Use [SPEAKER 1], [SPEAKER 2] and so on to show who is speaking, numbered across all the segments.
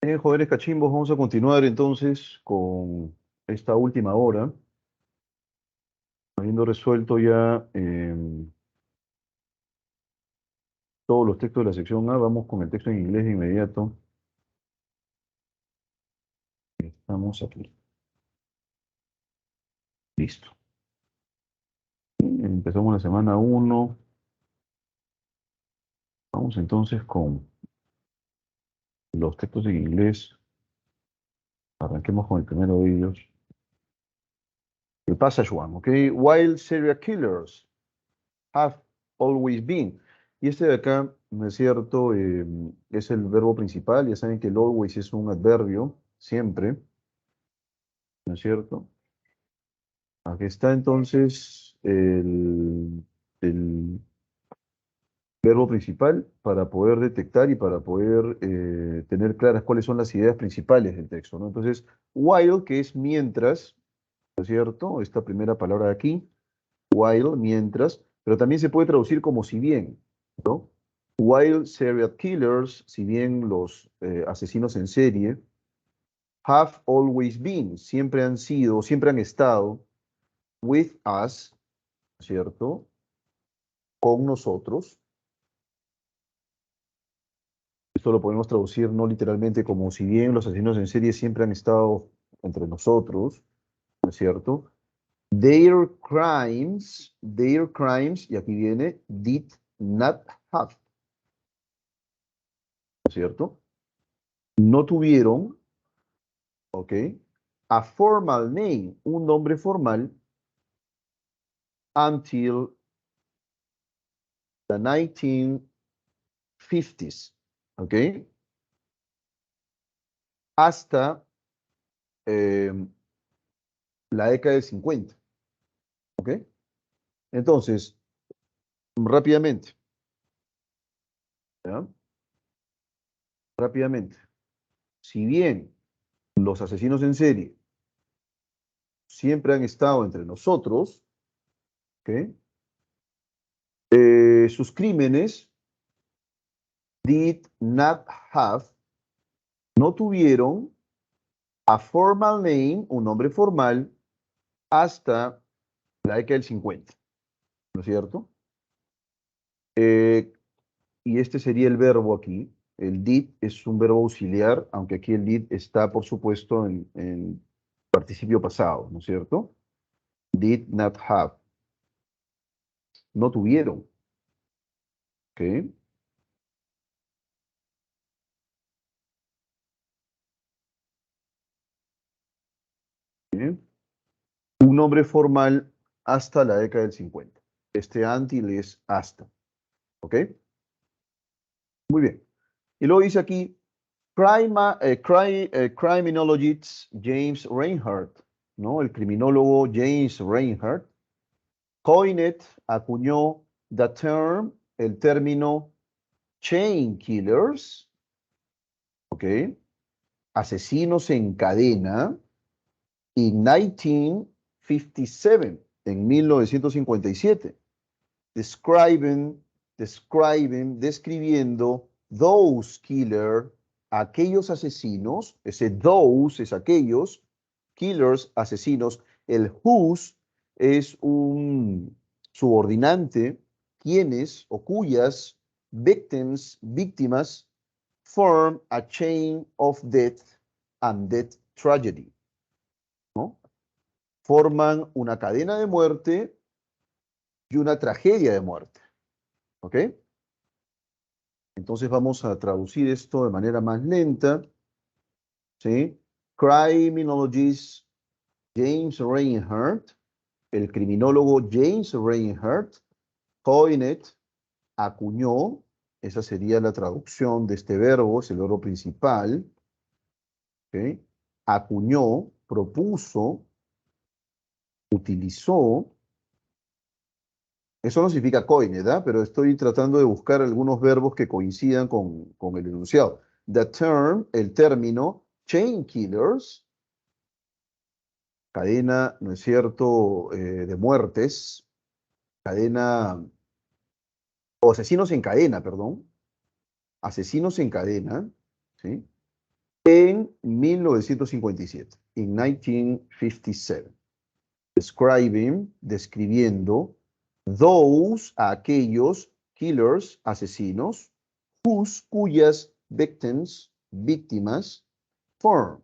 [SPEAKER 1] Jóvenes cachimbos, vamos a continuar entonces con esta última hora, habiendo resuelto ya todos los textos de la sección A. Vamos con el texto en inglés de inmediato. Estamos aquí. Listo. Empezamos la semana 1. Vamos entonces con los textos en inglés. Arranquemos con el primero de ellos. El passage one, ¿ok? While serial killers have always been. Y este de acá, ¿no es cierto? Es el verbo principal. Ya saben que el always es un adverbio, siempre, ¿no es cierto? Aquí está entonces el verbo principal para poder detectar y para poder tener claras cuáles son las ideas principales del texto, ¿no? Entonces, while, que es mientras, ¿no es cierto? Esta primera palabra de aquí, while, mientras, pero también se puede traducir como si bien, ¿no? While serial killers, si bien los asesinos en serie, have always been, siempre han sido, siempre han estado, with us, ¿cierto? Con nosotros. Esto lo podemos traducir no literalmente como si bien los asesinos en serie siempre han estado entre nosotros, ¿no es cierto? Their crimes, y aquí viene, did not have, ¿no es cierto? No tuvieron, ¿ok? A formal name, un nombre formal, until the 1950s, ¿ok? Hasta eh, la década del 50, ¿ok? Entonces, rápidamente, ¿ya? Rápidamente. Si bien los asesinos en serie siempre han estado entre nosotros, ¿ok? Sus crímenes did not have, no tuvieron a formal name, un nombre formal, hasta la década del 50, ¿no es cierto? Eh, y este sería el verbo aquí. El did es un verbo auxiliar, aunque aquí el did está, por supuesto, en participio pasado, ¿no es cierto? Did not have, no tuvieron, ¿ok? Bien. Un nombre formal hasta la década del 50. Este until es hasta, ¿ok? Muy bien. Y luego dice aquí, criminologist James Reinhardt, ¿no? El criminólogo James Reinhardt, coined, acuñó the term, el término chain killers, ¿ok? Asesinos en cadena, in 1957, en 1957. Describiendo those killer, aquellos asesinos, ese those es aquellos, killers, asesinos, el whose es un subordinante, quienes o cuyas victims, víctimas, form a chain of death and death tragedy, ¿no? Forman una cadena de muerte y una tragedia de muerte, ¿ok? Entonces vamos a traducir esto de manera más lenta, ¿sí? Criminologist James Reinhardt, el criminólogo James Reinhardt, coined, acuñó, esa sería la traducción de este verbo, es el verbo principal, ¿ok? Acuñó, propuso, utilizó, eso no significa coined, ¿verdad? Pero estoy tratando de buscar algunos verbos que coincidan con el enunciado. The term, el término, chain killers, cadena, ¿no es cierto?, de muertes, cadena, o asesinos en cadena, perdón, asesinos en cadena, ¿sí? en 1957, en 1957. Describing, describiendo, those, a aquellos, killers, asesinos, whose, cuyas, victims, víctimas, form.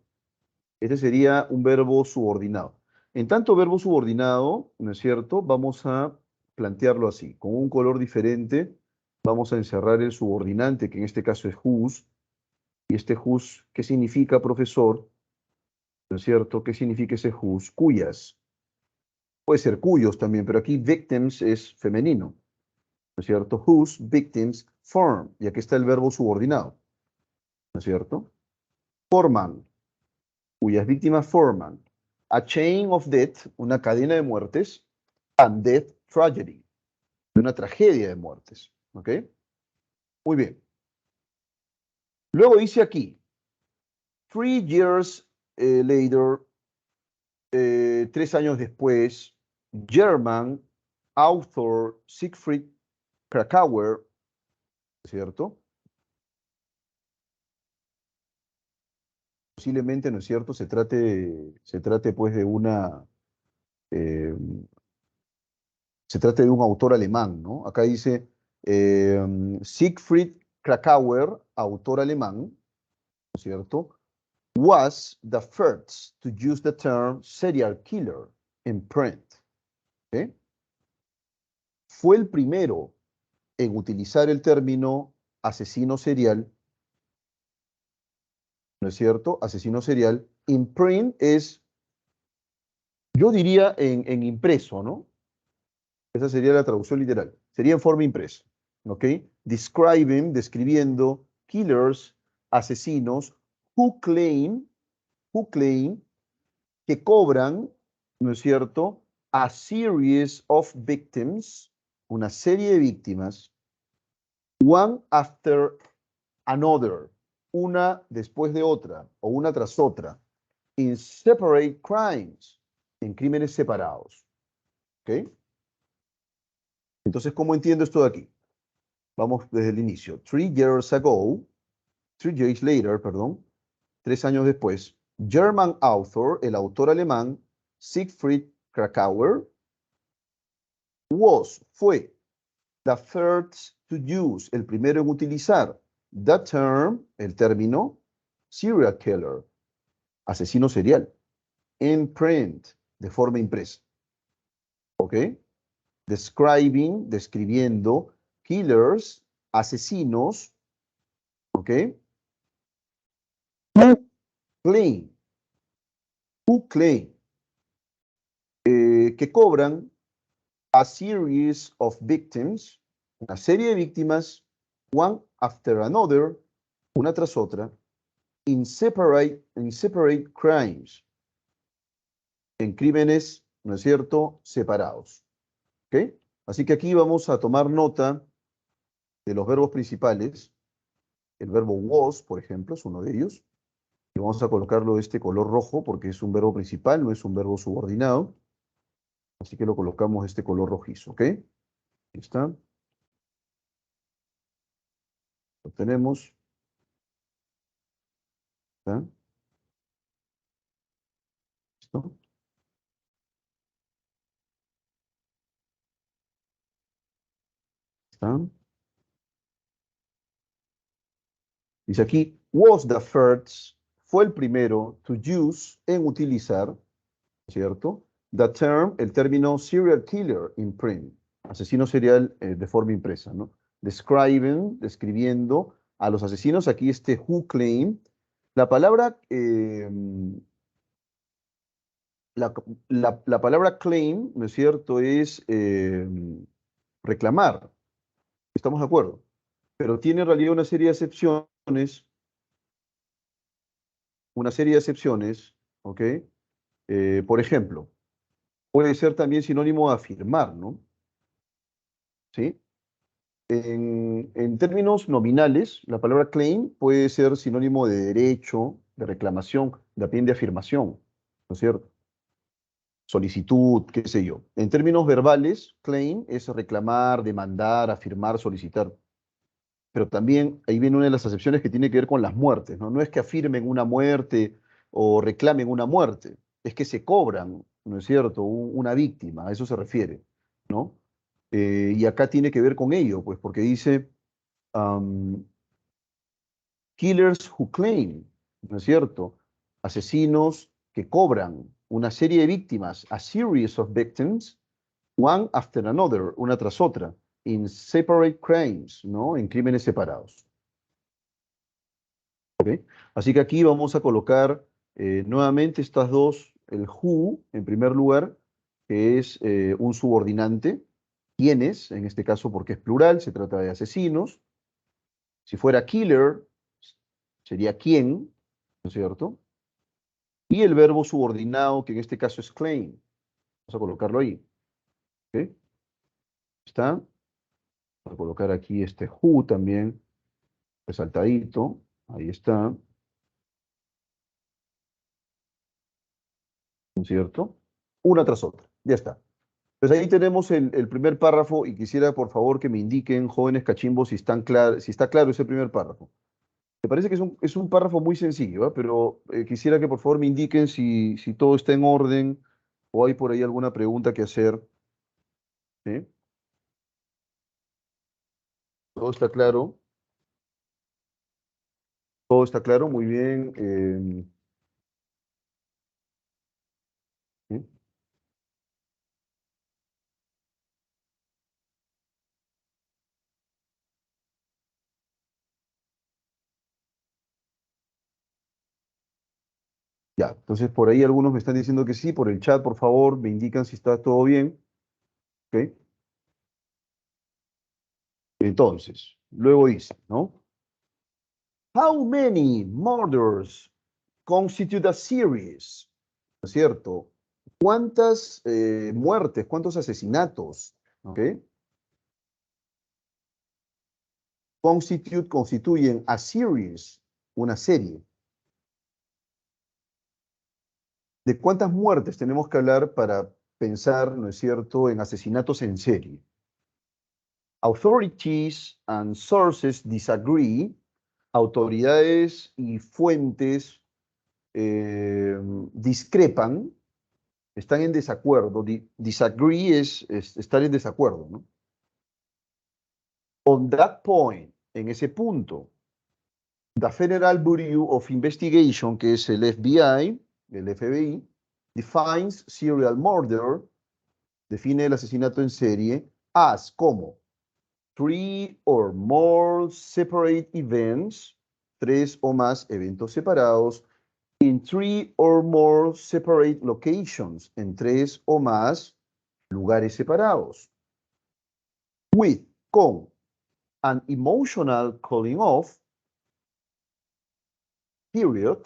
[SPEAKER 1] Este sería un verbo subordinado. En tanto verbo subordinado, ¿no es cierto? Vamos a plantearlo así, con un color diferente. Vamos a encerrar el subordinante, que en este caso es whose. Y este whose, ¿qué significa, profesor? ¿No es cierto? ¿Qué significa ese whose? Cuyas. Puede ser cuyos también, pero aquí victims es femenino. ¿No es cierto? Whose victims form. Y aquí está el verbo subordinado. ¿No es cierto? Forman. Cuyas víctimas forman. A chain of death, una cadena de muertes. And death tragedy, una tragedia de muertes. ¿Ok? Muy bien. Luego dice aquí, 3 years later, 3 años después, German author Siegfried Krakauer, ¿cierto? Posiblemente, ¿no es cierto?, se trate pues de eh, se trate de un autor alemán, ¿no? Acá dice Siegfried Krakauer, autor alemán, ¿no es cierto? Was the first to use the term serial killer in print. ¿Okay? Fue el primero en utilizar el término asesino serial, ¿no es cierto? Asesino serial. In print es, yo diría en impreso, ¿no? Esa sería la traducción literal. Sería en forma impresa. ¿Ok? Describing, describiendo, killers, asesinos, who claim, que cobran, ¿no es cierto? A series of victims, una serie de víctimas, one after another, una después de otra, o una tras otra, in separate crimes, en crímenes separados. ¿Ok? Entonces, ¿cómo entiendo esto de aquí? Vamos desde el inicio. 3 years ago, 3 years later, perdón, 3 años después, German author, el autor alemán, Siegfried Krakauer, fue, the first to use, el primero en utilizar, the term, el término, serial killer, asesino serial, in print, de forma impresa. ¿Ok? Describing, describiendo, killers, asesinos, ¿ok? Who claim, who claim, que cobran a series of victims, una serie de víctimas, one after another, una tras otra, in separate crimes, en crímenes, ¿no es cierto?, separados. ¿Ok? Así que aquí vamos a tomar nota de los verbos principales. El verbo was, por ejemplo, es uno de ellos. Y vamos a colocarlo de este color rojo porque es un verbo principal, no es un verbo subordinado. Así que lo colocamos de este color rojizo, ¿ok? Ahí está. Lo tenemos. ¿Está? ¿Listo? ¿Está? Dice aquí, was the first, fue el primero, to use, en utilizar, ¿cierto? The term, el término serial killer in print, asesino serial de forma impresa, ¿no? Describing, describiendo a los asesinos, aquí este who claim. La palabra, la palabra claim, ¿no es cierto?, es reclamar, estamos de acuerdo, pero tiene en realidad una serie de excepciones, ¿ok? Por ejemplo, puede ser también sinónimo de afirmar, ¿no? ¿Sí? En términos nominales, la palabra claim puede ser sinónimo de derecho, de reclamación, también de afirmación, ¿no es cierto? Solicitud, qué sé yo. En términos verbales, claim es reclamar, demandar, afirmar, solicitar. pero también ahí viene una de las acepciones que tiene que ver con las muertes, ¿no? No es que afirmen una muerte o reclamen una muerte, es que se cobran, ¿no es cierto?, una víctima, a eso se refiere, ¿no? Y acá tiene que ver con ello, pues, porque dice, um, killers who claim, ¿no es cierto? Asesinos que cobran una serie de víctimas, a series of victims, one after another, una tras otra, in separate crimes, ¿no? En crímenes separados. ¿Ok? Así que aquí vamos a colocar nuevamente estas dos, el who, en primer lugar, que es un subordinante, quiénes, en este caso porque es plural, se trata de asesinos. Si fuera killer, sería quién, ¿no es cierto? Y el verbo subordinado, que en este caso es claim. Vamos a colocarlo ahí. ¿Ok? ¿Está? Voy a colocar aquí este who también, resaltadito. Ahí está, ¿no es cierto? Una tras otra. Ya está. Pues ahí tenemos el primer párrafo y quisiera por favor que me indiquen, jóvenes cachimbos, si está claro ese primer párrafo. Me parece que es un párrafo muy sencillo, ¿ah? Pero quisiera que por favor me indiquen si todo está en orden o hay por ahí alguna pregunta que hacer. ¿Sí? ¿Todo está claro? Todo está claro, muy bien. ¿Sí? Ya, entonces por ahí algunos me están diciendo que sí, por el chat, por favor, me indican si está todo bien. ¿Ok? Entonces, luego dice, ¿no? How many murders constitute a series? ¿No es cierto? ¿Cuántas muertes, cuántos asesinatos, ¿ok? Constituyen a series, una serie. ¿De cuántas muertes tenemos que hablar para pensar, ¿no es cierto?, en asesinatos en serie? Authorities and sources disagree. Autoridades y fuentes discrepan, están en desacuerdo. Disagree es estar en desacuerdo, ¿no? On that point, en ese punto, the Federal Bureau of Investigation, que es el FBI, el FBI, defines serial murder, define el asesinato en serie, as como three or more separate events, tres o más eventos separados, in three or more separate locations, en tres o más lugares separados, with, con, an emotional calling off, period,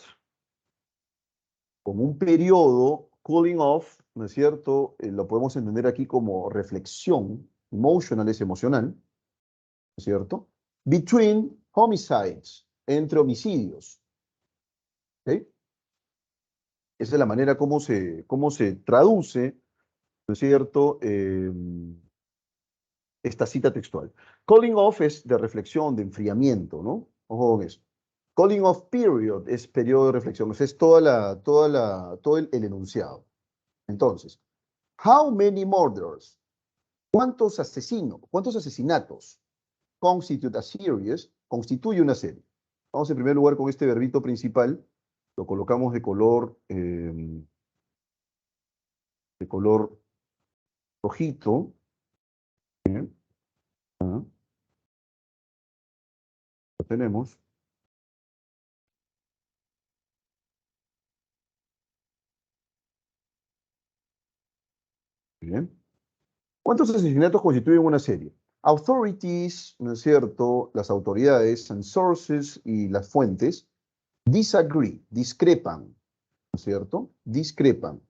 [SPEAKER 1] con un periodo cooling off, ¿no es cierto? Lo podemos entender aquí como reflexión, emotional es emocional, ¿no es cierto? Between homicides, entre homicidios, ¿ok? Esa es la manera como se traduce, ¿no es cierto? Esta cita textual. Calling off es de reflexión, de enfriamiento, ¿no? Ojo con eso. Calling off period es periodo de reflexión, es todo el enunciado. Entonces, how many murders? ¿Cuántos asesinos, cuántos asesinatos constitute a series? Constituye una serie. Vamos en primer lugar con este verbito principal, lo colocamos de color rojito. Bien. Ah, lo tenemos. Bien. ¿Cuántos asesinatos constituyen una serie? Authorities, ¿no es cierto? Las autoridades, and sources y las fuentes, disagree, discrepan, ¿no es cierto? Discrepan.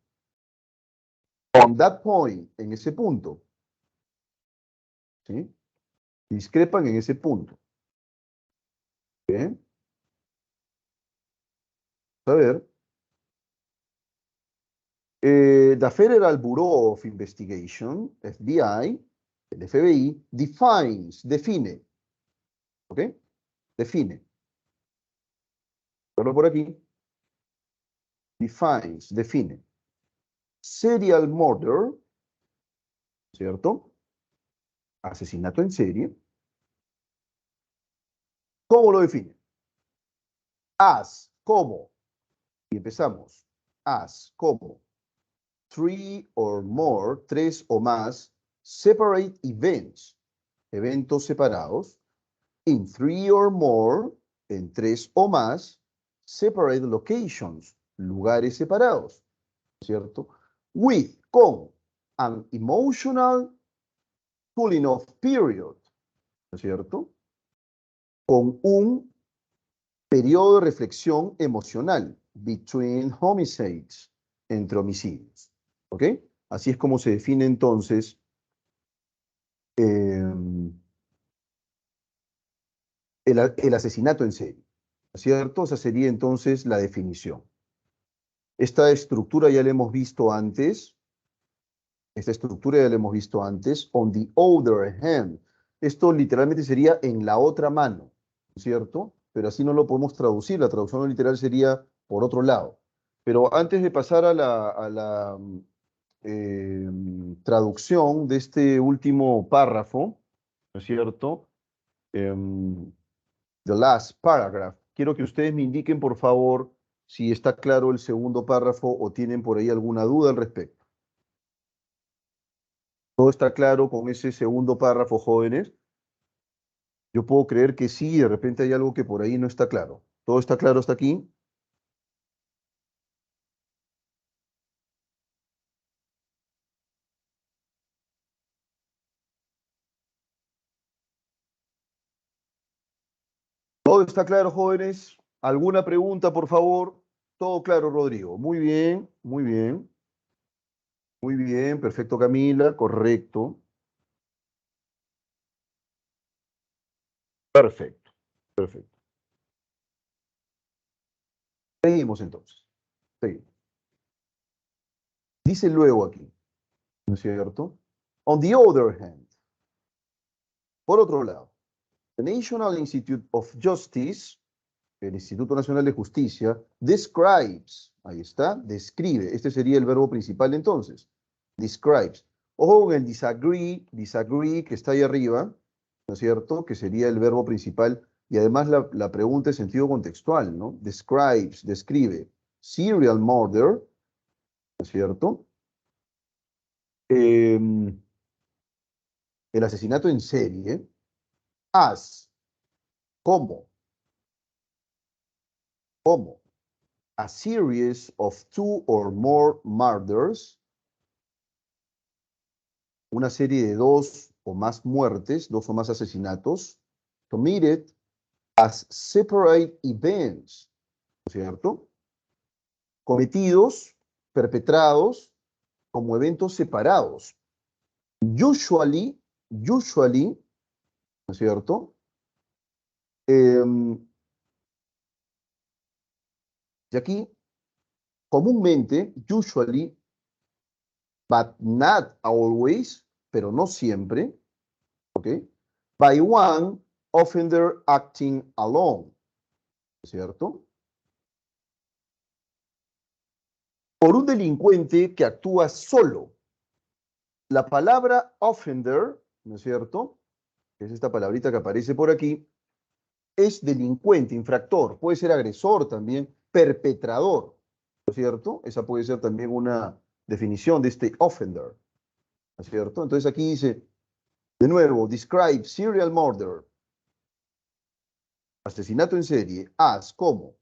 [SPEAKER 1] On that point, en ese punto, ¿sí? Discrepan en ese punto. Bien. A ver. The Federal Bureau of Investigation, FBI, el FBI, define, ¿Ok? Define. Verlo por aquí. Defines, define. Serial murder, ¿cierto? Asesinato en serie. ¿Cómo lo define? As, ¿cómo? Y empezamos. As, ¿cómo? Three or more, tres o más, separate events, eventos separados, in three or more, en tres o más, separate locations, lugares separados, ¿cierto? With, con, an emotional cooling off period, ¿no es cierto? Con un periodo de reflexión emocional, between homicides, entre homicidios, ¿ok? Así es como se define entonces el asesinato en serie, ¿no es cierto? Esa sería entonces la definición. Esta estructura ya la hemos visto antes. Esta estructura ya la hemos visto antes. On the other hand. Esto literalmente sería en la otra mano, ¿no es cierto? Pero así no lo podemos traducir. La traducción no literal sería por otro lado. Pero antes de pasar a la traducción de este último párrafo, ¿no es cierto? The last paragraph. Quiero que ustedes me indiquen, por favor, si está claro el segundo párrafo o tienen por ahí alguna duda al respecto. ¿Todo está claro con ese segundo párrafo, jóvenes? Yo puedo creer que sí, de repente hay algo que por ahí no está claro. ¿Todo está claro hasta aquí? ¿Todo está claro, jóvenes? ¿Alguna pregunta, por favor? Todo claro, Rodrigo. Muy bien, muy bien, muy bien. Perfecto, Camila. Correcto. Perfecto, perfecto. Seguimos entonces. Seguimos. Dice luego aquí, ¿no es cierto? On the other hand, por otro lado, the National Institute of Justice, el Instituto Nacional de Justicia, describes, ahí está, describe, este sería el verbo principal entonces, describes. Ojo con el disagree, disagree, que está ahí arriba, ¿no es cierto? Que sería el verbo principal, y además la pregunta es sentido contextual, ¿no? Describes, describe. Serial murder, ¿no es cierto? El asesinato en serie, as, ¿cómo? ¿Cómo? A series of two or more murders, una serie de dos o más muertes, dos o más asesinatos, committed as separate events, ¿no es cierto? Cometidos, perpetrados como eventos separados. Usually, usually, ¿no es cierto? Y aquí, comúnmente, usually, but not always, pero no siempre, ¿ok? By one offender acting alone, ¿cierto? Por un delincuente que actúa solo. La palabra offender, ¿no es cierto? Es esta palabrita que aparece por aquí, es delincuente, infractor, puede ser agresor también, perpetrador, ¿no es cierto? Esa puede ser también una definición de este offender, ¿no es cierto? Entonces aquí dice, de nuevo, describe serial murder, asesinato en serie, as, como,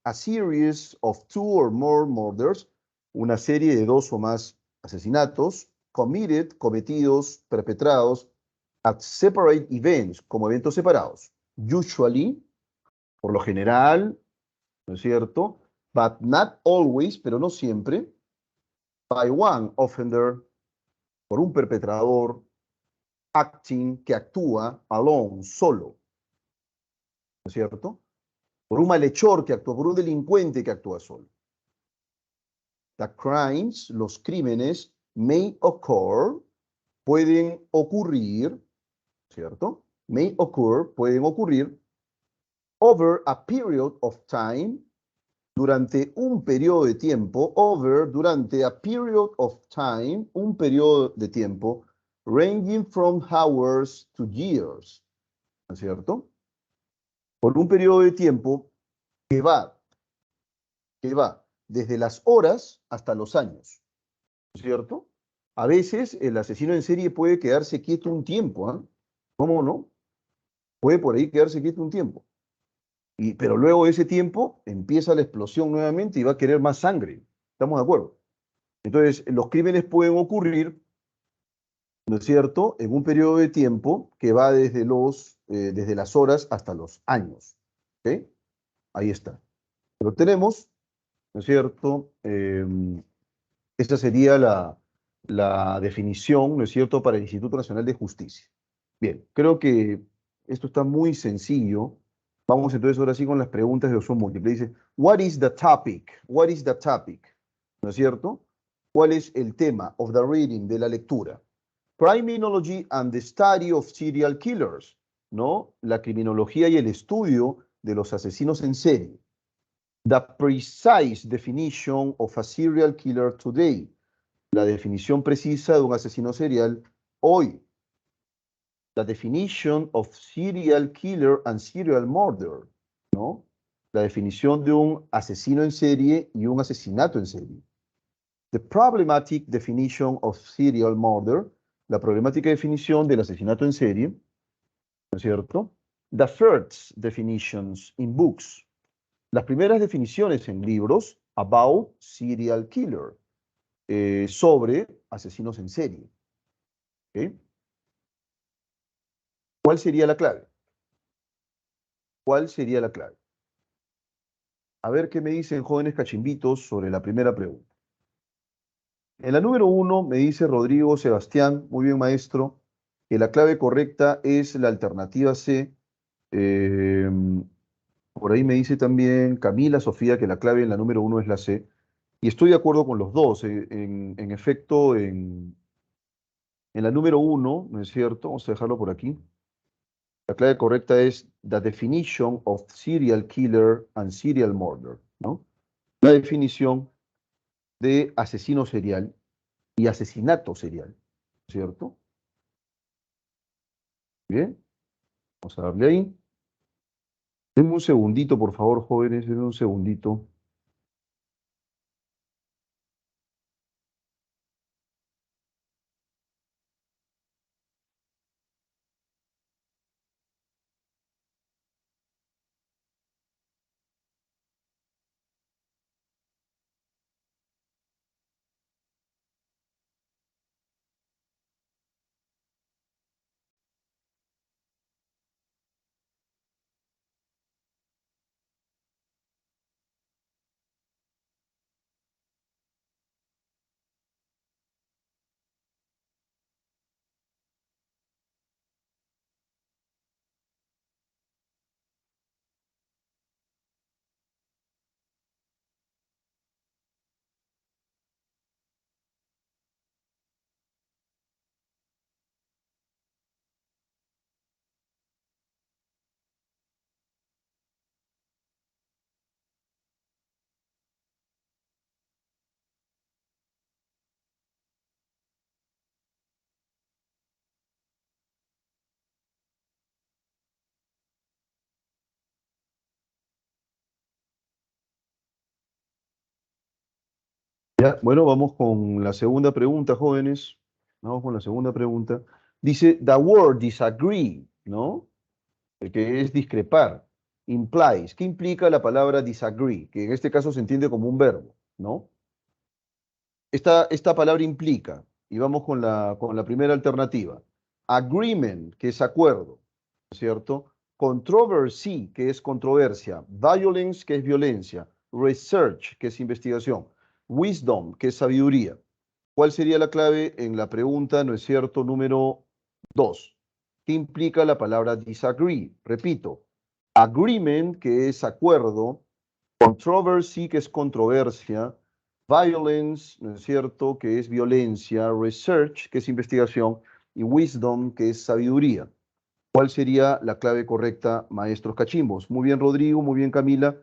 [SPEAKER 1] a series of two or more murders, una serie de dos o más asesinatos, committed, cometidos, perpetrados, at separate events, como eventos separados. Usually, por lo general, ¿no es cierto? But not always, pero no siempre, by one offender, por un perpetrador, acting, que actúa, alone, solo, ¿no es cierto? Por un malhechor que actúa, por un delincuente que actúa solo. The crimes, los crímenes, may occur, pueden ocurrir, ¿cierto? may occur, pueden ocurrir, over a period of time, durante un periodo de tiempo, durante a period of time, un periodo de tiempo, ranging from hours to years, ¿no es cierto? Por un periodo de tiempo que va desde las horas hasta los años, ¿no es cierto? A veces el asesino en serie puede quedarse quieto un tiempo, ¿eh? ¿Cómo no? Puede por ahí quedarse quieto un tiempo. Pero luego de ese tiempo empieza la explosión nuevamente y va a querer más sangre. ¿Estamos de acuerdo? Entonces, los crímenes pueden ocurrir, ¿no es cierto?, en un periodo de tiempo que va desde las horas hasta los años. ¿Ok? Ahí está. Lo tenemos, ¿no es cierto? Esta sería la definición, ¿no es cierto?, para el Instituto Nacional de Justicia. Bien, creo que esto está muy sencillo. Vamos entonces ahora sí con las preguntas de opción múltiple. Dice, what is the topic? What is the topic? ¿No es cierto? ¿Cuál es el tema of the reading, de la lectura? Criminology and the study of serial killers, ¿no? La criminología y el estudio de los asesinos en serie. The precise definition of a serial killer today. La definición precisa de un asesino serial hoy. The definition of serial killer and serial murder, ¿no? La definición de un asesino en serie y un asesinato en serie. The problematic definition of serial murder, la problemática definición del asesinato en serie, ¿no es cierto? The first definitions in books, las primeras definiciones en libros about serial killer, sobre asesinos en serie. ¿Okay? ¿Cuál sería la clave? ¿Cuál sería la clave? A ver qué me dicen jóvenes cachimbitos sobre la primera pregunta. En la número 1 me dice Rodrigo Sebastián, muy bien maestro, que la clave correcta es la alternativa C. Eh, por ahí me dice también Camila Sofía que la clave en la número 1 es la C. Y estoy de acuerdo con los dos. En efecto, en la número 1, ¿no es cierto? Vamos a dejarlo por aquí. La clave correcta es the definition of serial killer and serial murder, ¿no? La definición de asesino serial y asesinato serial, ¿cierto? Bien, vamos a darle ahí. Denme un segundito, por favor, jóvenes, denme un segundito. Ya, bueno, vamos con la segunda pregunta, jóvenes. Vamos con la segunda pregunta. Dice, the word disagree, ¿no? El que es discrepar. Implies. ¿Qué implica la palabra disagree? Que en este caso se entiende como un verbo, ¿no? Esta palabra implica, y vamos con la primera alternativa. Agreement, que es acuerdo, ¿no es cierto? Controversy, que es controversia. Violence, que es violencia. Research, que es investigación. Wisdom, que es sabiduría. ¿Cuál sería la clave en la pregunta, no es cierto, número 2? ¿Qué implica la palabra disagree? Repito, agreement, que es acuerdo. Controversy, que es controversia. Violence, ¿no es cierto?, que es violencia. Research, que es investigación. Y wisdom, que es sabiduría. ¿Cuál sería la clave correcta, maestros cachimbos? Muy bien, Rodrigo, muy bien, Camila.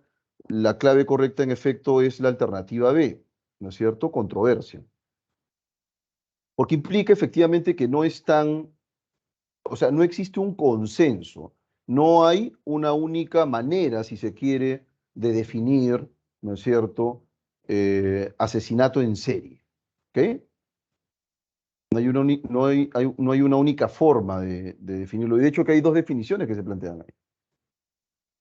[SPEAKER 1] La clave correcta, en efecto, es la alternativa B, ¿no es cierto? Controversia. Porque implica efectivamente que no es tan, o sea, no existe un consenso, no hay una única manera, si se quiere, de definir, ¿no es cierto?, asesinato en serie, ¿ok? No hay no hay una única forma de definirlo. Y de hecho que hay dos definiciones que se plantean ahí.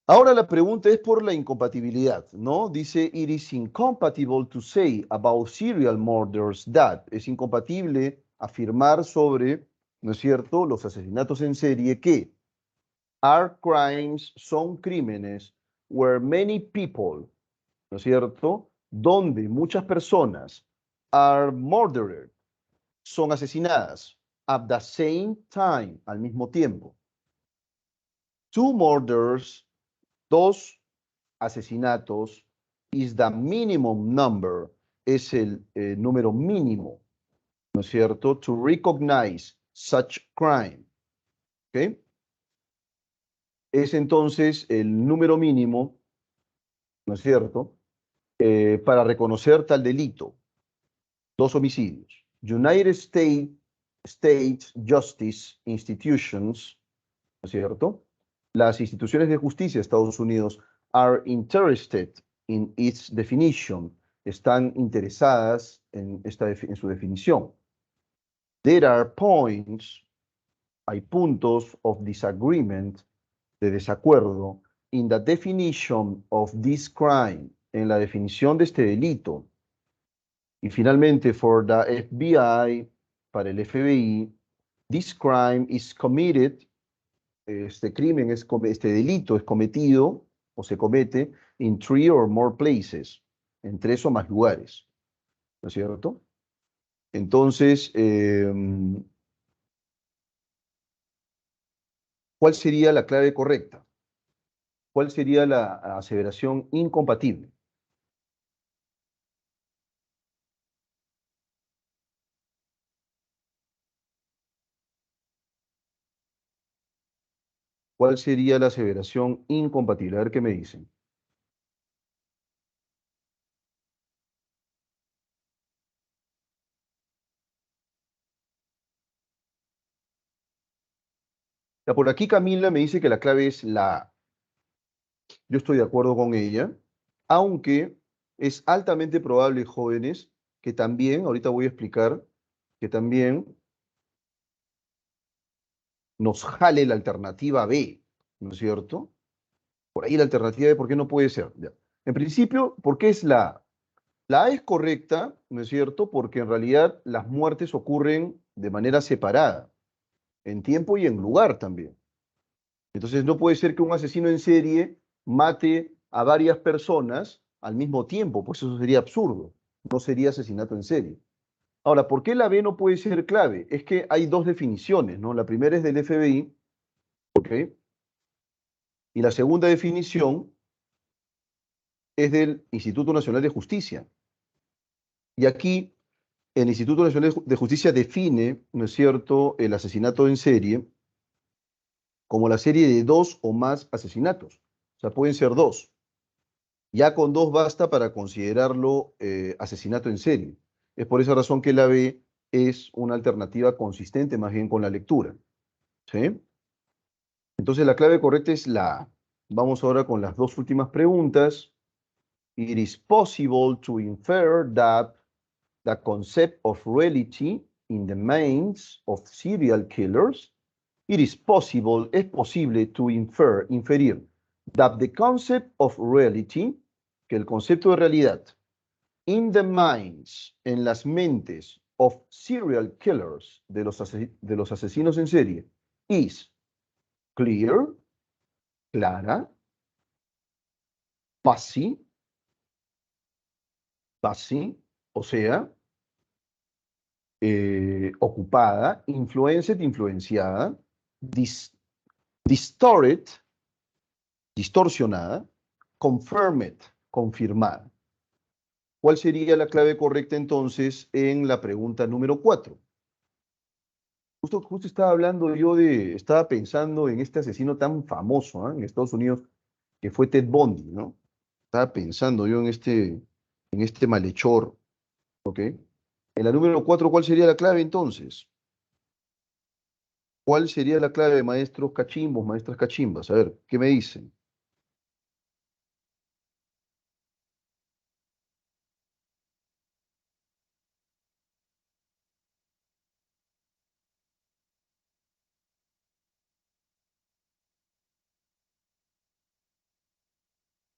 [SPEAKER 1] Ahora la pregunta es por la incompatibilidad, ¿no? Dice, it is incompatible to say about serial murders that. Es incompatible afirmar sobre, ¿no es cierto?, los asesinatos en serie que are crimes, son crímenes, where many people, ¿no es cierto?, donde muchas personas are murdered, son asesinadas at the same time, al mismo tiempo. Two murders, dos asesinatos, is the minimum number, es el número mínimo, ¿no es cierto?, to recognize such crime. ¿Ok? Es entonces el número mínimo, ¿no es cierto?, para reconocer tal delito. Dos homicidios. States Justice Institutions, ¿no es cierto? Las instituciones de justicia de Estados Unidos are interested in its definition, están interesadas en su definición. There are points, hay puntos of disagreement, de desacuerdo, in the definition of this crime, en la definición de este delito. Y finalmente, for the FBI, para el FBI, this crime is committed, este crimen, este delito es cometido o se comete in three or more places, en tres o más lugares, ¿no es cierto? Entonces, ¿cuál sería la clave correcta? ¿Cuál sería la aseveración incompatible? ¿Cuál sería la aseveración incompatible? A ver qué me dicen. Ya, por aquí Camila me dice que la clave es la A. Yo estoy de acuerdo con ella, aunque es altamente probable, jóvenes, que también, ahorita voy a explicar, que también nos jale la alternativa B, ¿no es cierto? Por ahí la alternativa B, ¿por qué no puede ser? Ya. En principio, ¿por qué es la A? La A es correcta, ¿no es cierto? Porque en realidad las muertes ocurren de manera separada, en tiempo y en lugar también. Entonces no puede ser que un asesino en serie mate a varias personas al mismo tiempo, pues eso sería absurdo, no sería asesinato en serie. Ahora, ¿por qué la B no puede ser clave? Es que hay dos definiciones, ¿no? La primera es del FBI, ¿ok? Y la segunda definición es del Instituto Nacional de Justicia. Y aquí el Instituto Nacional de Justicia define, ¿no es cierto?, el asesinato en serie como la serie de dos o más asesinatos. O sea, pueden ser dos. Ya con dos basta para considerarlo asesinato en serie. Es por esa razón que la B es una alternativa consistente más bien con la lectura. ¿Sí? Entonces la clave correcta es la A. Vamos ahora con las dos últimas preguntas. It is possible to infer that the concept of reality in the minds of serial killers. It is possible, es posible to inferir that the concept of reality, que el concepto de realidad, in the minds, en las mentes of serial killers, de los asesinos en serie, is clear, clara, fuzzy, fuzzy, o sea, ocupada, influenced, influenciada, distorted, distorsionada, confirmed, confirmada. ¿Cuál sería la clave correcta entonces en la pregunta número 4? Justo estaba hablando yo estaba pensando en este asesino tan famoso, ¿ah? En Estados Unidos, que fue Ted Bundy, ¿no? Estaba pensando yo en este malhechor, ¿ok? En la número 4, ¿cuál sería la clave entonces? ¿Cuál sería la clave, maestros cachimbos, maestras cachimbas? A ver, ¿qué me dicen?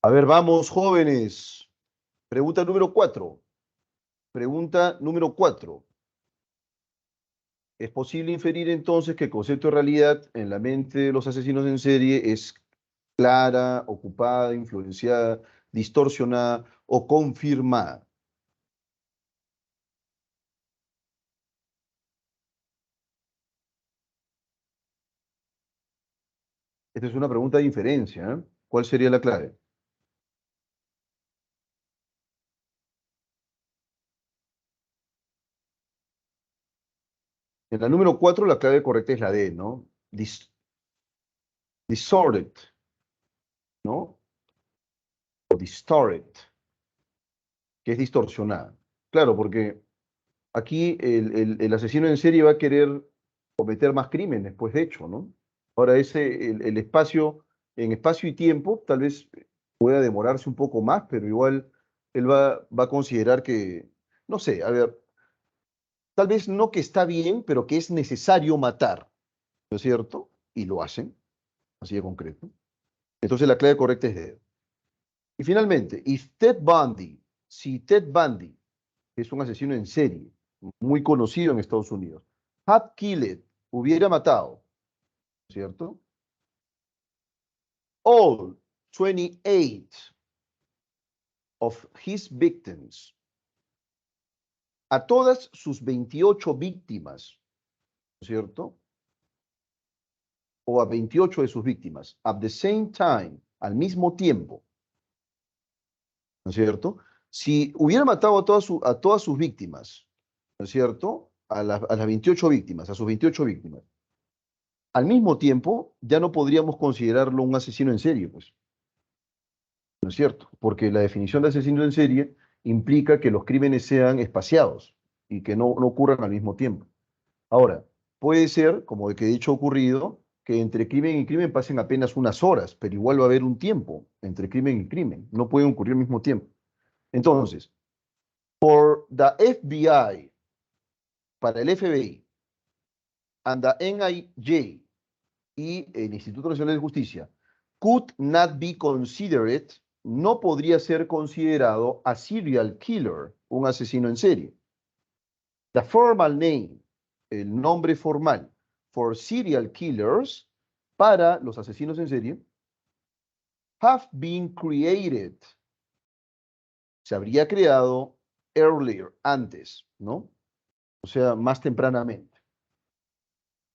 [SPEAKER 1] A ver, vamos, jóvenes. Pregunta número 4. Pregunta número 4. ¿Es posible inferir entonces que el concepto de realidad en la mente de los asesinos en serie es clara, ocupada, influenciada, distorsionada o confirmada? Esta es una pregunta de inferencia, ¿eh? ¿Cuál sería la clave? En la número 4 la clave correcta es la D, ¿no? Disordered, ¿no? O distorted, que es distorsionada. Claro, porque aquí el asesino en serie va a querer cometer más crímenes, pues de hecho, ¿no? Ahora, el espacio, en espacio y tiempo, tal vez pueda demorarse un poco más, pero igual él va a considerar que, no sé, a ver, tal vez no que está bien, pero que es necesario matar, ¿no es cierto? Y lo hacen, así de concreto. Entonces la clave correcta es D. Y finalmente, si Ted Bundy, que es un asesino en serie, muy conocido en Estados Unidos, had killed, hubiera matado, ¿cierto? All 28 of his victims, a todas sus 28 víctimas, ¿cierto? O a 28 de sus víctimas, at the same time, al mismo tiempo, ¿no es cierto? Si hubiera matado a todas sus víctimas, ¿no es cierto? A las 28 víctimas, a sus 28 víctimas. Al mismo tiempo, ya no podríamos considerarlo un asesino en serie, pues, ¿no es cierto? Porque la definición de asesino en serie implica que los crímenes sean espaciados y que no ocurran al mismo tiempo. Ahora, puede ser, como de que de hecho ha ocurrido, que entre crimen y crimen pasen apenas unas horas, pero igual va a haber un tiempo entre crimen y crimen. No pueden ocurrir al mismo tiempo. Entonces, for the FBI, para el FBI, and the NIJ y el Instituto Nacional de Justicia, could not be considered, no podría ser considerado a serial killer, un asesino en serie. The formal name, el nombre formal for serial killers, para los asesinos en serie, have been created, se habría creado earlier, antes, ¿no? O sea, más tempranamente.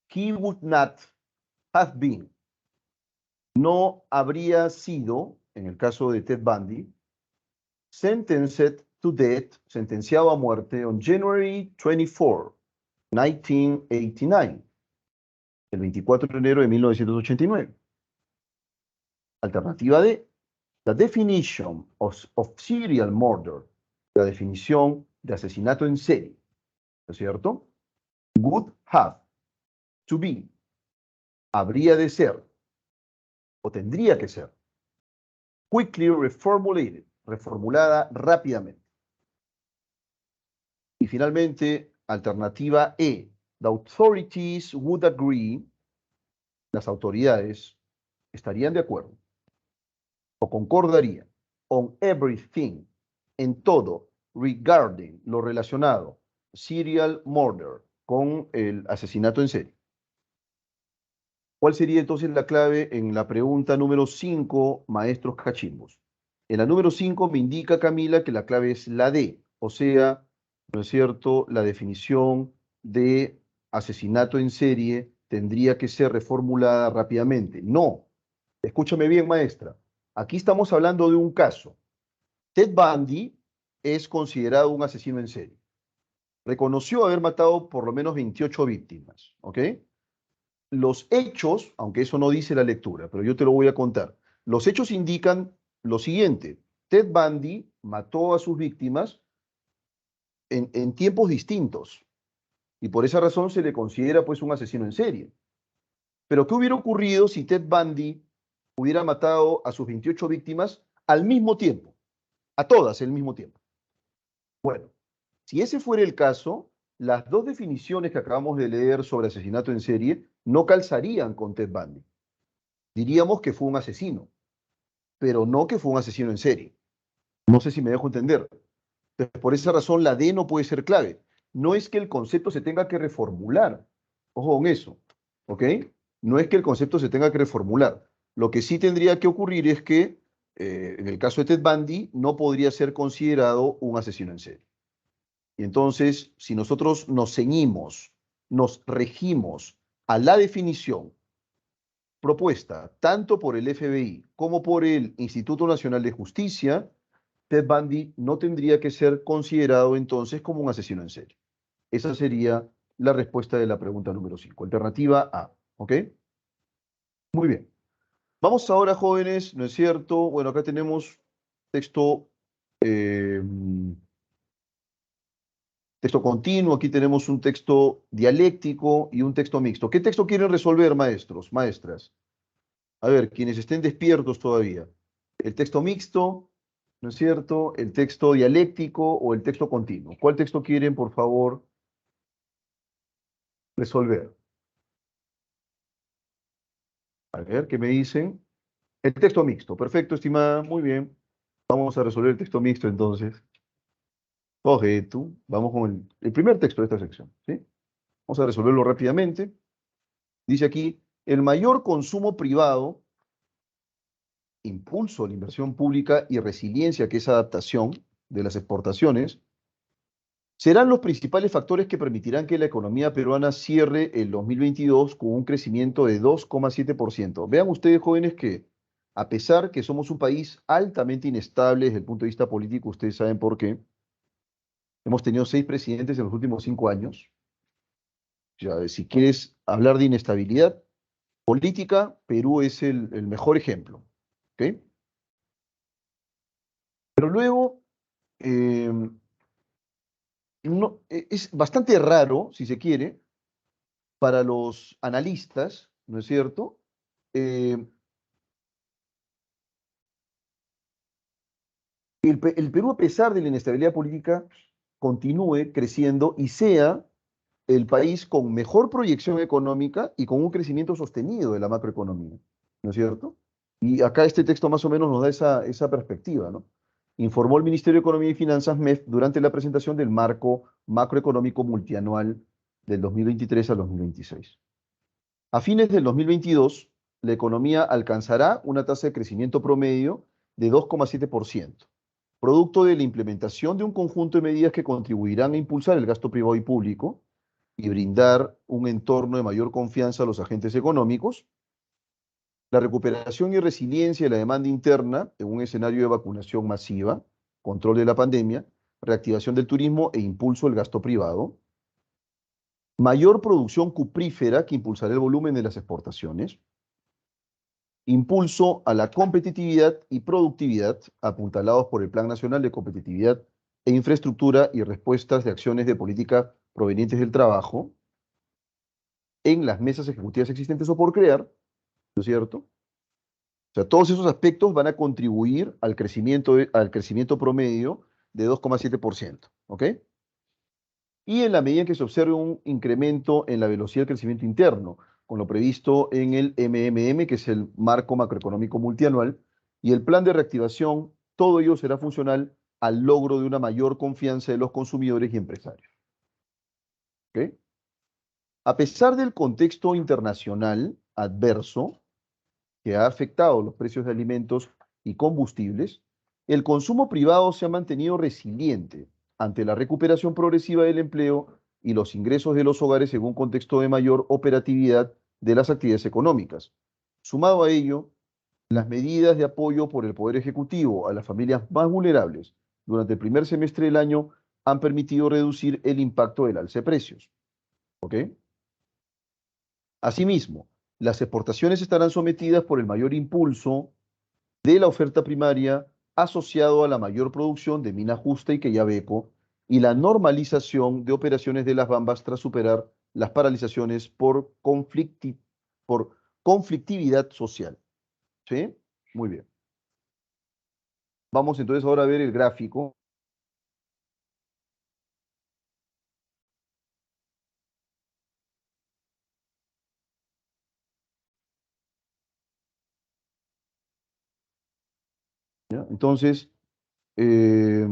[SPEAKER 1] He would not have been, no habría sido, en el caso de Ted Bundy, sentenced to death, sentenciado a muerte on January 24, 1989, el 24 de enero de 1989. Alternativa D, the definition of serial murder, la definición de asesinato en serie, ¿no es cierto? Would have to be, habría de ser, o tendría que ser, quickly reformulated, reformulada rápidamente. Y finalmente, alternativa E, the authorities would agree, las autoridades estarían de acuerdo o concordarían on everything, en todo, regarding lo relacionado, serial murder, con el asesinato en serie. ¿Cuál sería entonces la clave en la pregunta número 5, maestros cachimbos? En la número 5 me indica Camila que la clave es la D, o sea, ¿no es cierto? La definición de asesinato en serie tendría que ser reformulada rápidamente. No, escúchame bien, maestra. Aquí estamos hablando de un caso. Ted Bundy es considerado un asesino en serie. reconoció haber matado por lo menos 28 víctimas, ¿ok? Los hechos, aunque eso no dice la lectura, pero yo te lo voy a contar, los hechos indican lo siguiente: Ted Bundy mató a sus víctimas en tiempos distintos y por esa razón se le considera pues un asesino en serie. Pero ¿qué hubiera ocurrido si Ted Bundy hubiera matado a sus 28 víctimas al mismo tiempo? A todas al mismo tiempo. Bueno, si ese fuera el caso, las dos definiciones que acabamos de leer sobre asesinato en serie no calzarían con Ted Bundy. Diríamos que fue un asesino, pero no que fue un asesino en serie. No sé si me dejo entender. Entonces, por esa razón, la D no puede ser clave. No es que el concepto se tenga que reformular. Ojo con eso, ¿ok? No es que el concepto se tenga que reformular. Lo que sí tendría que ocurrir es que, en el caso de Ted Bundy, no podría ser considerado un asesino en serie. Y entonces, si nosotros nos ceñimos, nos regimos a la definición propuesta tanto por el FBI como por el Instituto Nacional de Justicia, Ted Bundy no tendría que ser considerado entonces como un asesino en serie. Esa sería la respuesta de la pregunta número 5. Alternativa A. ¿Ok? Muy bien. Vamos ahora, jóvenes, ¿no es cierto? Bueno, acá tenemos texto, eh, texto continuo, aquí tenemos un texto dialéctico y un texto mixto. ¿Qué texto quieren resolver, maestros, maestras? A ver, quienes estén despiertos todavía. El texto mixto, ¿no es cierto? El texto dialéctico o el texto continuo. ¿Cuál texto quieren, por favor, resolver? A ver, ¿qué me dicen? El texto mixto. Perfecto, estimada. Muy bien. Vamos a resolver el texto mixto entonces. Coge tú. Vamos con el primer texto de esta sección, ¿sí? Vamos a resolverlo rápidamente. Dice aquí, el mayor consumo privado, impulso a la inversión pública y resiliencia, que es adaptación de las exportaciones, serán los principales factores que permitirán que la economía peruana cierre el 2022 con un crecimiento de 2,7%. Vean ustedes, jóvenes, que a pesar que somos un país altamente inestable desde el punto de vista político, ustedes saben por qué, hemos tenido 6 presidentes en los últimos 5 años. Ya, si quieres hablar de inestabilidad política, Perú es el mejor ejemplo. ¿Ok? Pero luego, eh, es bastante raro, si se quiere, para los analistas, ¿no es cierto? Eh, el Perú, a pesar de la inestabilidad política, continúe creciendo y sea el país con mejor proyección económica y con un crecimiento sostenido de la macroeconomía, ¿no es cierto? Y acá este texto más o menos nos da esa perspectiva, ¿no? Informó el Ministerio de Economía y Finanzas, MEF, durante la presentación del marco macroeconómico multianual del 2023 al 2026. A fines del 2022, la economía alcanzará una tasa de crecimiento promedio de 2,7%, producto de la implementación de un conjunto de medidas que contribuirán a impulsar el gasto privado y público y brindar un entorno de mayor confianza a los agentes económicos, la recuperación y resiliencia de la demanda interna en un escenario de vacunación masiva, control de la pandemia, reactivación del turismo e impulso del gasto privado, mayor producción cuprífera que impulsará el volumen de las exportaciones, impulso a la competitividad y productividad apuntalados por el Plan Nacional de Competitividad e Infraestructura y respuestas de acciones de política provenientes del trabajo en las mesas ejecutivas existentes o por crear, ¿no es cierto? O sea, todos esos aspectos van a contribuir al crecimiento promedio de 2,7%, ¿ok? Y en la medida en que se observe un incremento en la velocidad del crecimiento interno, con lo previsto en el MMM, que es el marco macroeconómico multianual, y el plan de reactivación, todo ello será funcional al logro de una mayor confianza de los consumidores y empresarios. ¿Ok? A pesar del contexto internacional adverso que ha afectado los precios de alimentos y combustibles, el consumo privado se ha mantenido resiliente ante la recuperación progresiva del empleo y los ingresos de los hogares en un contexto de mayor operatividad de las actividades económicas. Sumado a ello, las medidas de apoyo por el Poder Ejecutivo a las familias más vulnerables durante el primer semestre del año han permitido reducir el impacto del alza de precios. ¿Ok? Asimismo, las exportaciones estarán sometidas por el mayor impulso de la oferta primaria asociado a la mayor producción de mina justa y Quellaveco y la normalización de operaciones de las Bambas tras superar las paralizaciones por conflictividad social. ¿Sí? Muy bien. Vamos entonces ahora a ver el gráfico. ¿Ya? Entonces, eh,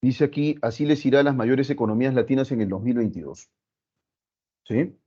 [SPEAKER 1] dice aquí, así les irá a las mayores economías latinas en el 2022. ¿Sí?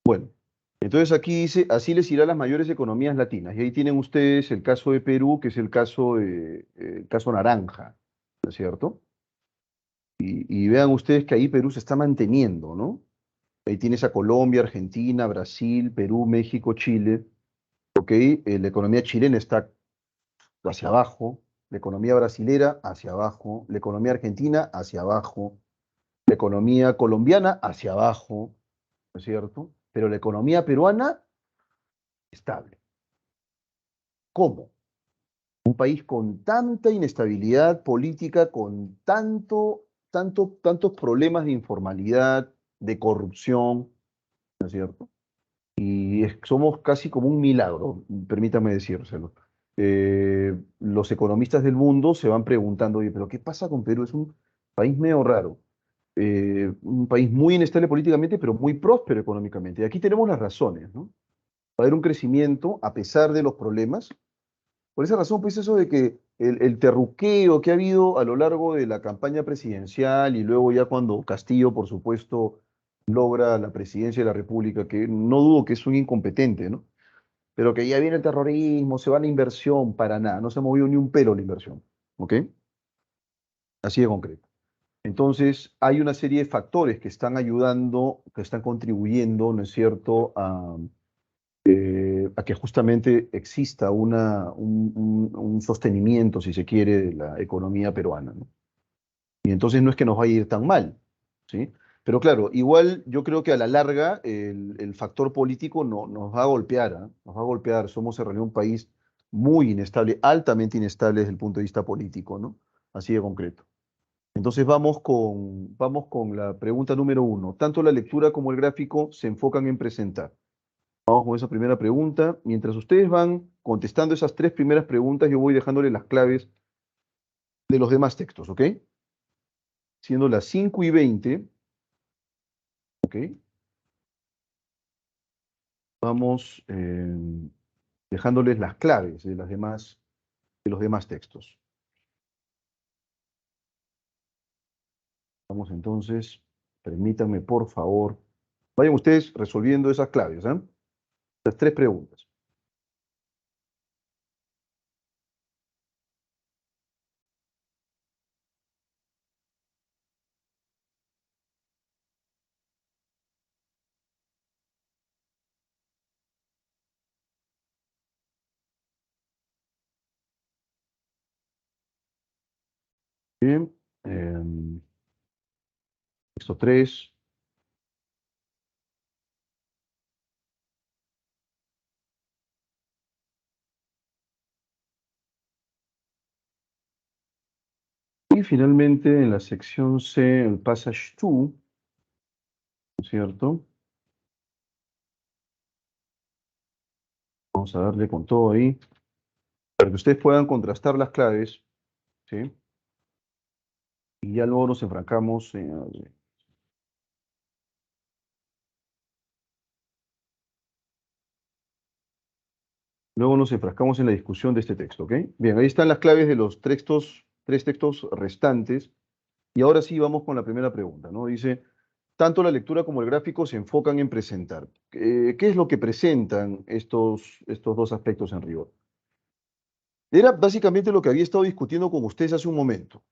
[SPEAKER 1] Bueno, entonces aquí dice, así les irá a las mayores economías latinas. Y ahí tienen ustedes el caso de Perú, que es el caso naranja, ¿no es cierto? Y vean ustedes que ahí Perú se está manteniendo, ¿no? Ahí tienes a Colombia, Argentina, Brasil, Perú, México, Chile, ¿ok? La economía chilena está hacia abajo, la economía brasilera hacia abajo, la economía argentina hacia abajo, la economía colombiana hacia abajo, ¿no es cierto? Pero la economía peruana, estable. ¿Cómo? Un país con tanta inestabilidad política, con tantos problemas de informalidad, de corrupción, ¿no es cierto? Y somos casi como un milagro, permítame decírselo. Los economistas del mundo se van preguntando, oye, pero ¿qué pasa con Perú? Es un país medio raro, un país muy inestable políticamente, pero muy próspero económicamente. Y aquí tenemos las razones, ¿no? Va a haber un crecimiento a pesar de los problemas. Por esa razón, pues eso de que el terruqueo que ha habido a lo largo de la campaña presidencial y luego ya cuando Castillo, por supuesto, logra la presidencia de la República, que no dudo que es un incompetente, ¿no? Pero que ya viene el terrorismo, se va la inversión, para nada, no se ha movido ni un pelo la inversión, ¿ok? Así de concreto. Entonces, hay una serie de factores que están ayudando, que están contribuyendo, ¿no es cierto?, a que justamente exista un sostenimiento, si se quiere, de la economía peruana, ¿no? Y entonces no es que nos vaya a ir tan mal, ¿sí? Pero claro, igual yo creo que a la larga el factor político no, nos va a golpear, ¿ah? Nos va a golpear. Somos en realidad un país muy inestable, altamente inestable desde el punto de vista político, ¿no? Así de concreto. Entonces vamos con la pregunta número uno. Tanto la lectura como el gráfico se enfocan en presentar. Vamos con esa primera pregunta. Mientras ustedes van contestando esas tres primeras preguntas, yo voy dejándole las claves de los demás textos, ¿ok? Siendo las 5:20, ¿ok? Vamos dejándoles las claves de los demás textos. Vamos entonces, permítanme por favor, vayan ustedes resolviendo esas claves, ¿eh? Las tres preguntas. Bien, texto 3. Y finalmente en la sección C, el passage 2, ¿no es cierto? Vamos a darle con todo ahí, para que ustedes puedan contrastar las claves, ¿sí? Y ya luego nos enfrancamos luego nos enfrascamos en la discusión de este texto, ¿ok? Bien, ahí están las claves de los tres textos restantes. Y ahora sí vamos con la primera pregunta, ¿no? Dice, tanto la lectura como el gráfico se enfocan en presentar. ¿Qué es lo que presentan estos dos aspectos en rigor? Era básicamente lo que había estado discutiendo con ustedes hace un momento,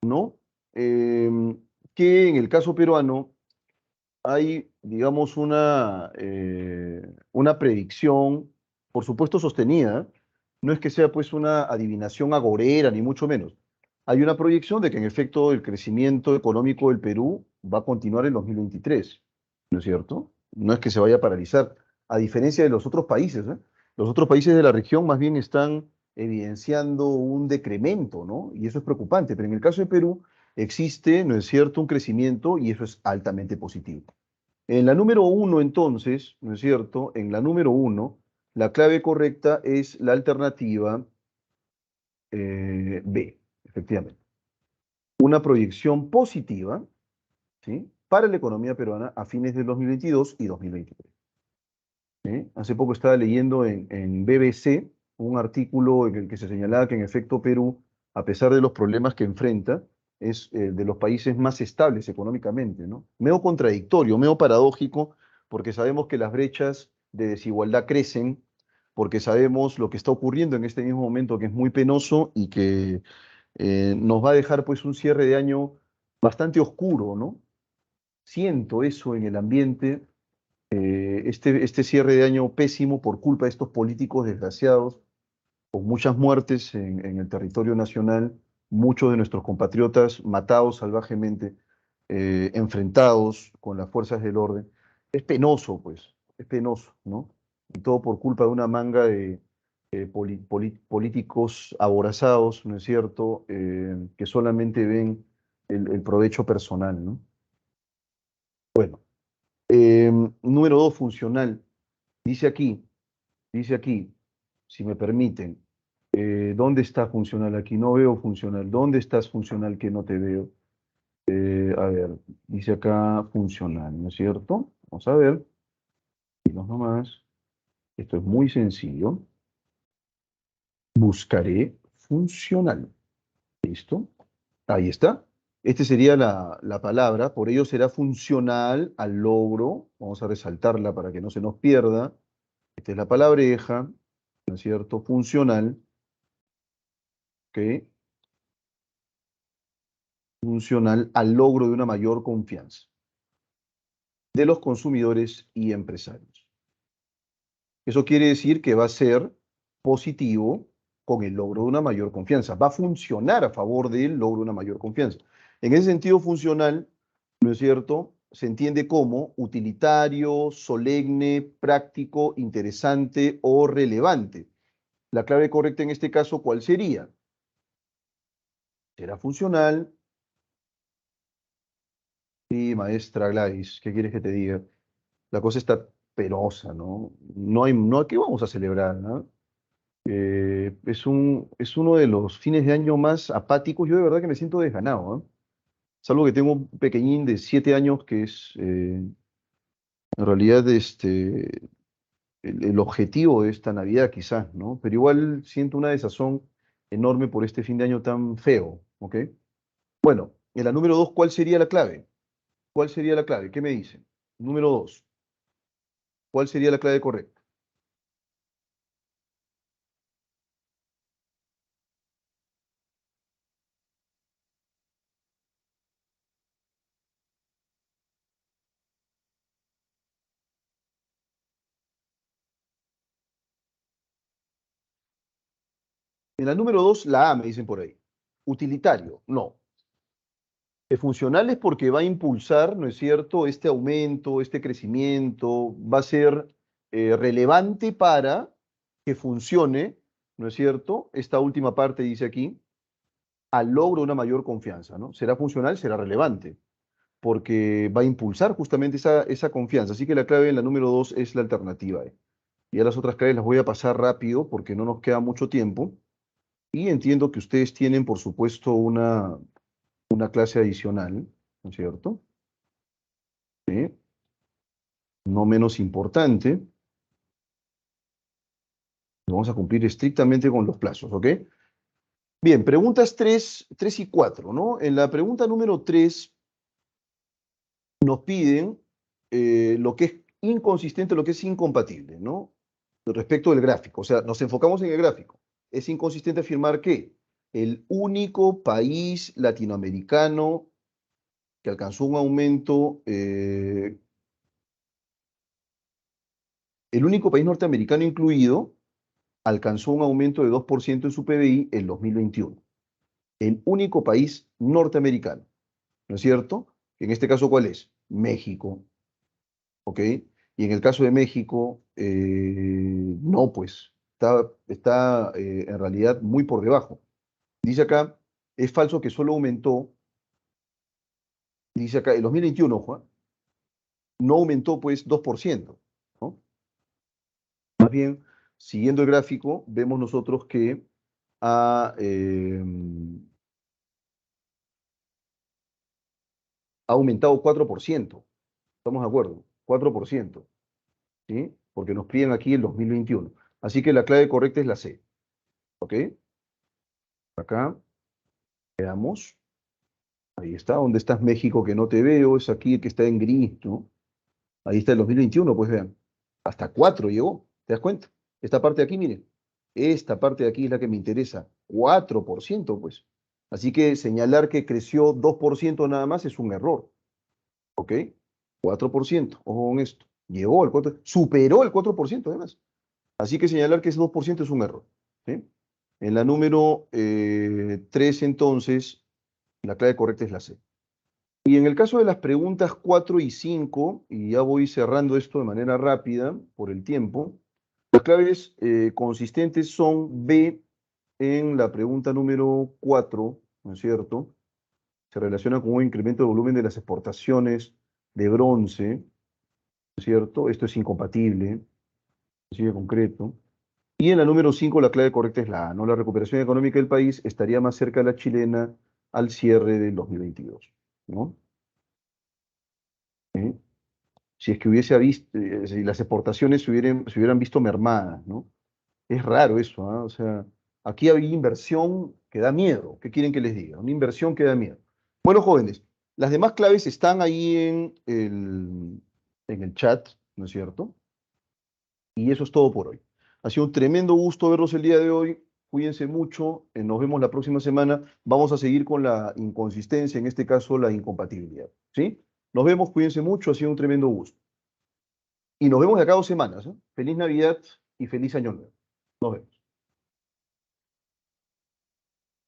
[SPEAKER 1] ¿no? Que en el caso peruano hay, digamos, una predicción, por supuesto sostenida, no es que sea pues una adivinación agorera, ni mucho menos. Hay una proyección de que en efecto el crecimiento económico del Perú va a continuar en 2023, ¿no es cierto? No es que se vaya a paralizar, a diferencia de los otros países, ¿eh? Los otros países de la región más bien están evidenciando un decremento, ¿no? Y eso es preocupante, pero en el caso de Perú existe, ¿no es cierto?, un crecimiento y eso es altamente positivo. En la número uno, entonces, ¿no es cierto? En la número uno, la clave correcta es la alternativa B, efectivamente. Una proyección positiva, ¿sí? Para la economía peruana a fines del 2022 y 2023. ¿Sí? Hace poco estaba leyendo en BBC un artículo en el que se señalaba que en efecto Perú, a pesar de los problemas que enfrenta, es de los países más estables económicamente, ¿no? Medio contradictorio, medio paradójico, porque sabemos que las brechas de desigualdad crecen, porque sabemos lo que está ocurriendo en este mismo momento, que es muy penoso y que nos va a dejar pues un cierre de año bastante oscuro, ¿no? Siento eso en el ambiente, este cierre de año pésimo por culpa de estos políticos desgraciados, con muchas muertes en el territorio nacional, muchos de nuestros compatriotas matados salvajemente, enfrentados con las fuerzas del orden. Es penoso, pues, es penoso, ¿no? Y todo por culpa de una manga de políticos aborazados, ¿no es cierto?, que solamente ven el provecho personal, ¿no? Bueno, número dos, funcional. Dice aquí, dice aquí, si me permiten, ¿dónde está funcional aquí? No veo funcional. ¿Dónde estás funcional que no te veo? A ver, dice acá funcional, ¿no es cierto? Vamos a ver, y no nomás. Esto es muy sencillo. Buscaré funcional. ¿Listo? Ahí está. Este sería la palabra, por ello será funcional al logro. Vamos a resaltarla para que no se nos pierda. Esta es la palabreja, ¿no es cierto? Funcional, ¿ok? Funcional al logro de una mayor confianza de los consumidores y empresarios. Eso quiere decir que va a ser positivo con el logro de una mayor confianza, va a funcionar a favor del logro de una mayor confianza. En ese sentido funcional, ¿no es cierto? Se entiende como utilitario, solemne, práctico, interesante o relevante. La clave correcta en este caso, ¿cuál sería? Será funcional. Sí, maestra Gladys, ¿qué quieres que te diga? La cosa está penosa, ¿no? No, ¿qué vamos a celebrar, no? Es uno de los fines de año más apáticos. Yo de verdad que me siento desganado, ¿no? Salvo que tengo un pequeñín de 7 años que es, en realidad, el objetivo de esta Navidad, quizás, ¿no? Pero igual siento una desazón enorme por este fin de año tan feo, ¿ok? Bueno, en la número dos, ¿cuál sería la clave? ¿Cuál sería la clave? ¿Qué me dicen? Número dos, ¿cuál sería la clave correcta? En la número dos, la A, me dicen por ahí. Utilitario, no. Funcional es porque va a impulsar, ¿no es cierto?, este aumento, este crecimiento, va a ser relevante para que funcione, ¿no es cierto? Esta última parte dice aquí, al logro de una mayor confianza, ¿no? Será funcional, será relevante, porque va a impulsar justamente esa confianza. Así que la clave en la número dos es la alternativa. Y a las otras claves las voy a pasar rápido porque no nos queda mucho tiempo. Y entiendo que ustedes tienen, por supuesto, una clase adicional, ¿no es cierto? ¿Sí? No menos importante. Vamos a cumplir estrictamente con los plazos, ¿ok? Bien, preguntas 3 y 4, ¿no? En la pregunta número 3 nos piden lo que es inconsistente, lo que es incompatible, ¿no? Respecto del gráfico, o sea, nos enfocamos en el gráfico. Es inconsistente afirmar que el único país latinoamericano que alcanzó un aumento, el único país norteamericano incluido, alcanzó un aumento de 2% en su PBI en 2021. El único país norteamericano, ¿no es cierto? En este caso, ¿cuál es? México, ¿ok? Y en el caso de México, no, pues, está en realidad muy por debajo. Dice acá, es falso que solo aumentó, dice acá, en 2021, ojo, no aumentó pues 2%, ¿no? Más bien, siguiendo el gráfico, vemos nosotros que ha aumentado 4%. ¿Estamos de acuerdo? 4%, ¿sí? Porque nos piden aquí el 2021. Así que la clave correcta es la C, ¿ok? Acá, veamos. Ahí está, ¿dónde estás México que no te veo? Es aquí el que está en gris, ¿no? Ahí está el 2021, pues vean. Hasta 4 llegó, ¿te das cuenta? Esta parte de aquí, miren. Esta parte de aquí es la que me interesa. 4%, pues. Así que señalar que creció 2% nada más es un error, ¿ok? 4%, ojo con esto. Llegó al 4, superó el 4% además. Así que señalar que ese 2% es un error, ¿sí? En la número 3, entonces, la clave correcta es la C. Y en el caso de las preguntas 4 y 5, y ya voy cerrando esto de manera rápida por el tiempo, las claves consistentes son B en la pregunta número 4, ¿no es cierto? Se relaciona con un incremento del volumen de las exportaciones de bronce, ¿no es cierto? Esto es incompatible, así de concreto. Y en la número 5 la clave correcta es la A, ¿no? La recuperación económica del país estaría más cerca de la chilena al cierre del 2022, ¿no? ¿Eh? Si es que hubiese visto, si las exportaciones se hubieran visto mermadas, ¿no? Es raro eso, ¿ah? O sea, aquí hay inversión que da miedo. ¿Qué quieren que les diga? Una inversión que da miedo. Bueno, jóvenes, las demás claves están ahí en el chat, ¿no es cierto? Y eso es todo por hoy. Ha sido un tremendo gusto verlos el día de hoy. Cuídense mucho. Nos vemos la próxima semana. Vamos a seguir con la inconsistencia, en este caso la incompatibilidad. ¿Sí? Nos vemos, cuídense mucho. Ha sido un tremendo gusto. Y nos vemos de acá a 2 semanas, ¿eh? Feliz Navidad y feliz Año Nuevo. Nos vemos.